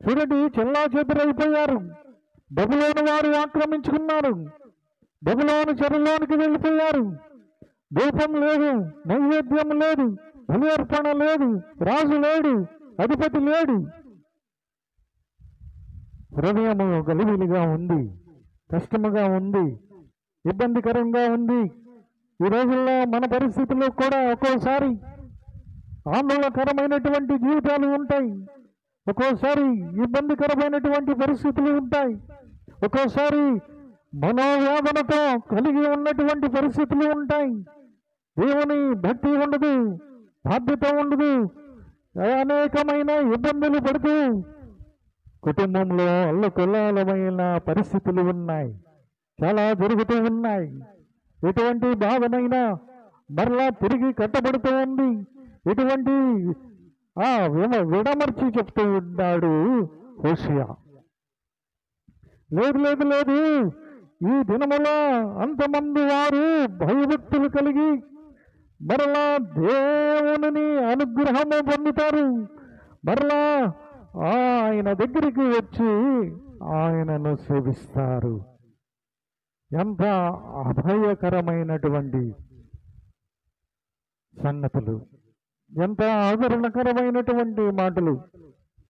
చూడండి, చెల్లా చెదురైపోయారు. బబులోను వారు ఆక్రమించుకున్నారు. బబులోను చెరలోనికి వెళ్ళిపోయారు. ధూపం లేదు, నైవేద్యం లేదు, బలి అర్పణ లేదు, రాజు లేడు, అధిపతి లేడు. హృదయము గలిబిలిగా ఉంది, కష్టముగా ఉంది, ఇబ్బందికరంగా ఉంది. ఈ రోజుల్లో మన పరిస్థితుల్లో కూడా ఒక్కోసారి ఆందోళనకరమైనటువంటి జీవితాలు ఉంటాయి. ఒక్కోసారి ఇబ్బందికరమైనటువంటి పరిస్థితులు ఉంటాయి. ఒక్కోసారి మనోవేదనతో కలిగి ఉన్నటువంటి పరిస్థితులు ఉంటాయి. దేవుని భక్తి ఉండదు, బాధ్యత ఉండదు, అనేకమైన ఇబ్బందులు పడుతూ కుటుంబంలో అల్లకొల్లాలమైన పరిస్థితులు ఉన్నాయి, చాలా జరుగుతూ ఉన్నాయి. ఎటువంటి బాధనైనా మరలా తిరిగి కట్టబడుతూ ఉంది. ఎటువంటి విడమర్చి చెప్తూ ఉన్నాడు హోషేయ. లేదు లేదు లేదు, ఈ దినములో అంతమంది వారు భయభక్తులు కలిగి మరలా దేవుని అనుగ్రహము పొందుతారు. మరలా ఆయన దగ్గరికి వచ్చి ఆయనను సేవిస్తారు. ఎంత అభయకరమైనటువంటి సంగతులు, ఎంత ఆదరణకరమైనటువంటి మాటలు.